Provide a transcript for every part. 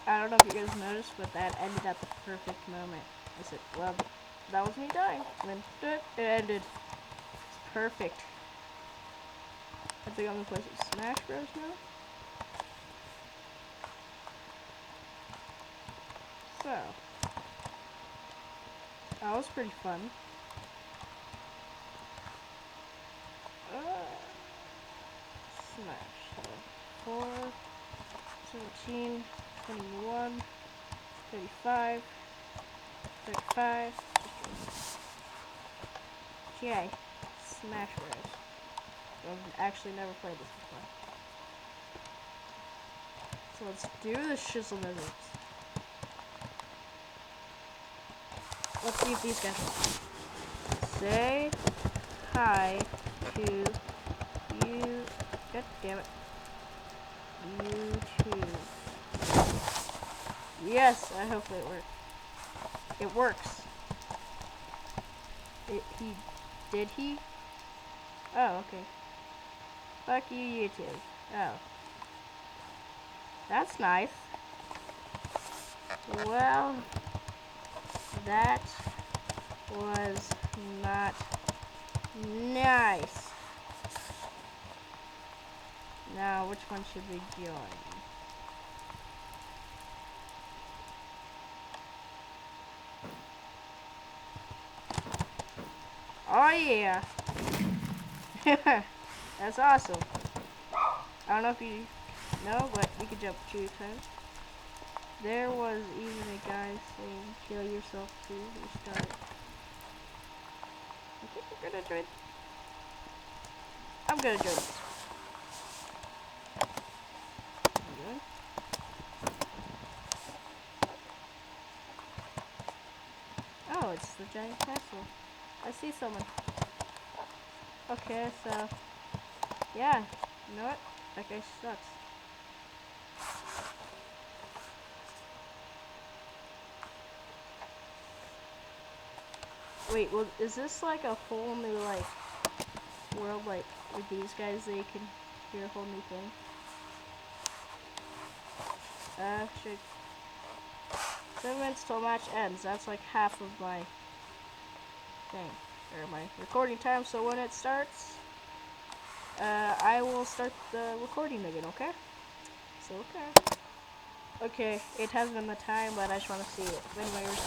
I don't know if you guys noticed, but that ended at the perfect moment. I said, well, that was me dying. And then it ended. It's perfect. I think I'm gonna play some Smash Bros now. So, that was pretty fun. Smash. So, 4, 17, 21, 35, 35. Okay, Smash Bros. I've actually never played this before. So let's do the shizzle mizzles. Let's see if these guys will say hi to you. God damn it. YouTube. Yes, I hope it works. It works. Did he? Oh, okay. Fuck you, YouTube. Oh. That's nice. Well, that was not nice. Now, which one should we join? Oh yeah. That's awesome. I don't know if you know, but you could jump 2 times. There was even a guy saying, kill yourself to restart. I think we're gonna join. I'm gonna join this. Oh, it's the giant castle. I see someone. Okay, so yeah, you know what? That guy sucks. Wait, well, is this like a whole new like world? Like with these guys, they can hear a whole new thing. Should 7 minutes till match ends. That's like half of my thing or my recording time. So when it starts, I will start the recording again. Okay? So okay, it has been the time, but I just want to see it. Anyways,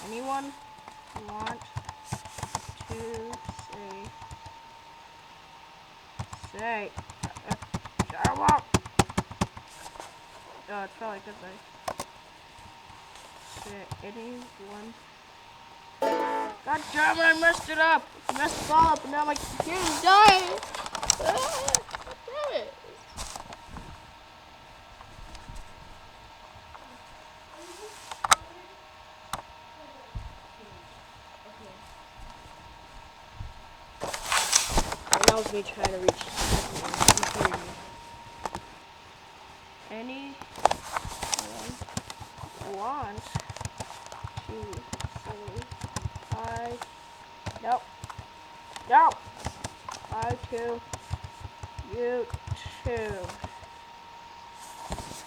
anyone want to say, come on. Oh, it felt like that. Anyone? God damn it, I messed it up. I messed it all up, and now my computer's dying. God damn it. That was me trying to reach. Anyone want to say hi? Nope. Nope. Hi to YouTube.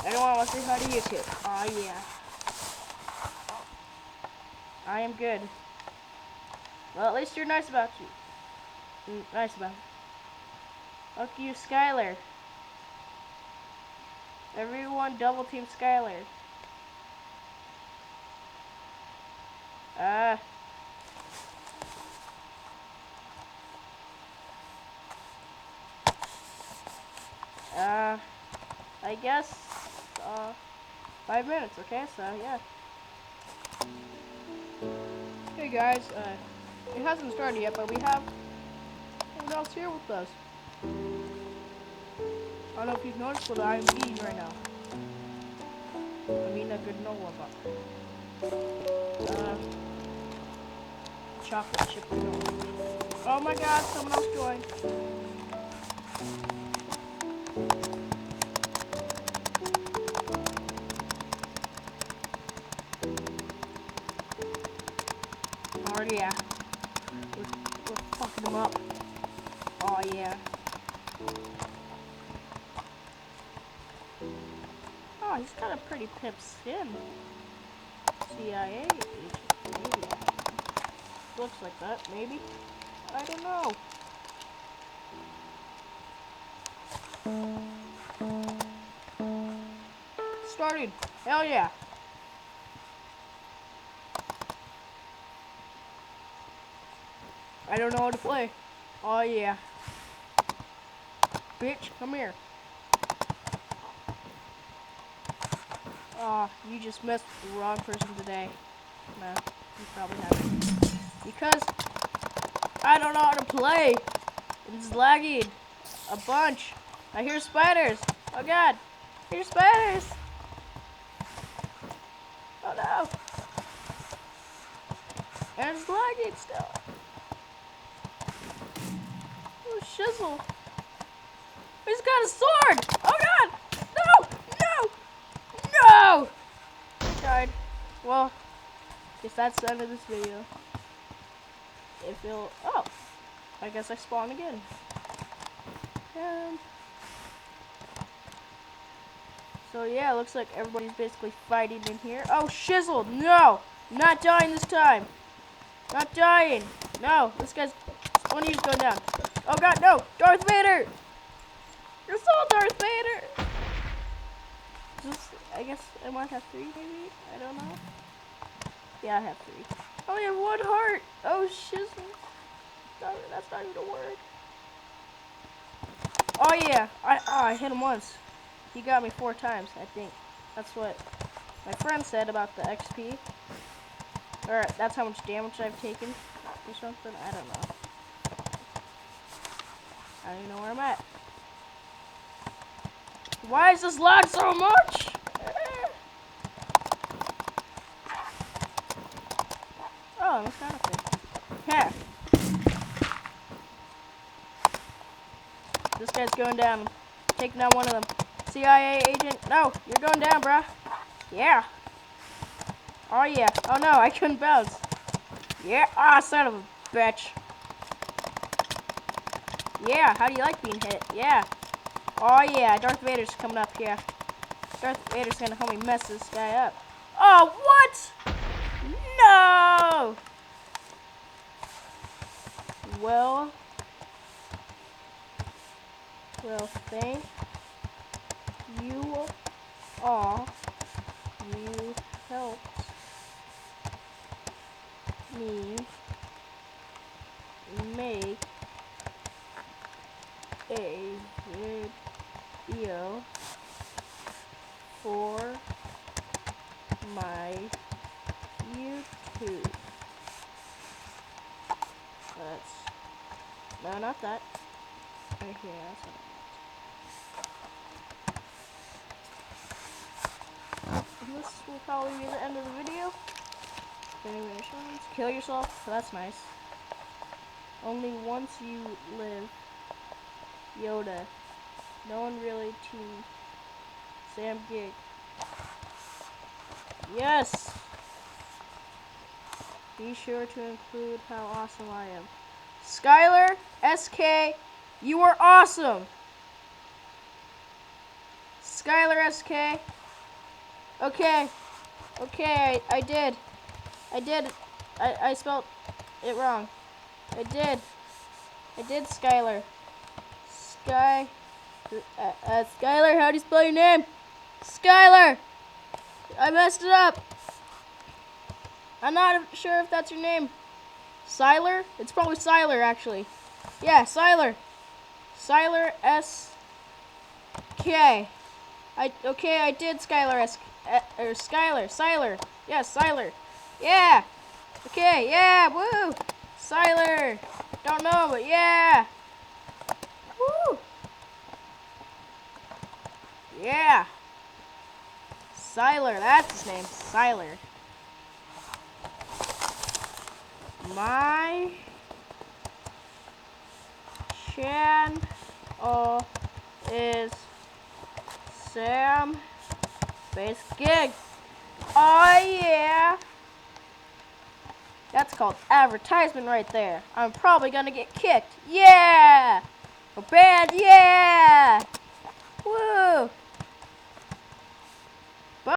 Anyone want to say hi to YouTube? Oh yeah. I am good. Well, at least you're nice about you. Nice about it. Fuck you, Skylar. Everyone double team Skylar. I guess 5 minutes, okay? So yeah. Hey guys, it hasn't started yet, but we have someone else here with us. I don't know if you've noticed what I'm eating right now. I mean a granola bar. Chocolate chip granola. Oh my god, someone else joined. Oh yeah. We're fucking them up. Oh yeah. Oh, he's got got a pretty pimp skin. CIA agent, maybe. Looks like that, maybe. I don't know. Started. Hell yeah. I don't know how to play. Oh yeah. Bitch, come here. Oh, you just messed with the wrong person today. Nah, you probably haven't. Because I don't know how to play. It's lagging a bunch. I hear spiders. Oh god. I hear spiders. Oh no. And it's lagging still. Oh shizzle. He's got a sword. Oh god. No. No. No. I died. Well, guess that's the end of this video. If it'll. Oh. I guess I spawn again. So yeah, looks like everybody's basically fighting in here. Oh, shizzle! No! I'm not dying this time! Not dying! No! This guy's... one of you's going down. Oh god, no! Darth Vader! You're so Darth Vader! I guess I might have 3, maybe? I don't know. Yeah, I have 3. I only have 1 heart! Oh, shizzle! That's not even a word. Oh yeah! I hit him once. He got me 4 times, I think. That's what my friend said about the XP. Or that's how much damage I've taken or something. I don't know. I don't even know where I'm at. Why is this lag so much? Oh, that's not a thing. Yeah. This guy's going down. Taking out one of them. CIA agent. No, you're going down, bruh. Yeah. Oh, yeah. Oh, no, I couldn't bounce. Yeah. Ah, son of a bitch. Yeah, how do you like being hit? Yeah. Oh, yeah, Darth Vader's coming up here. Darth Vader's gonna help me mess this guy up. Oh, what? No! Well, thank you all. You helped me make a video for my YouTube. No, not that. Right here, that's what and this will probably be the end of the video. Animations. Kill yourself. That's nice. Only once you live. Yoda. No one really team. Sam Gig. Yes! Be sure to include how awesome I am. Skylar SK, you are awesome! Skylar SK. Okay. Okay, I did. I spelled it wrong. I did, Skylar. Skylar, how do you spell your name? Skylar! I messed it up. I'm not sure if that's your name. Siler? It's probably Siler, actually. Yeah, Siler. Siler SK. Okay, I did Skylar or Skylar. Siler. Yeah, Siler. Yeah. Okay, yeah, woo. Siler. Don't know, but yeah. Woo. Yeah. Siler, that's his name. Siler. My channel is Sam Space Gig. Oh yeah. That's called advertisement right there. I'm probably gonna get kicked. Yeah. Or banned. Yeah. Woo.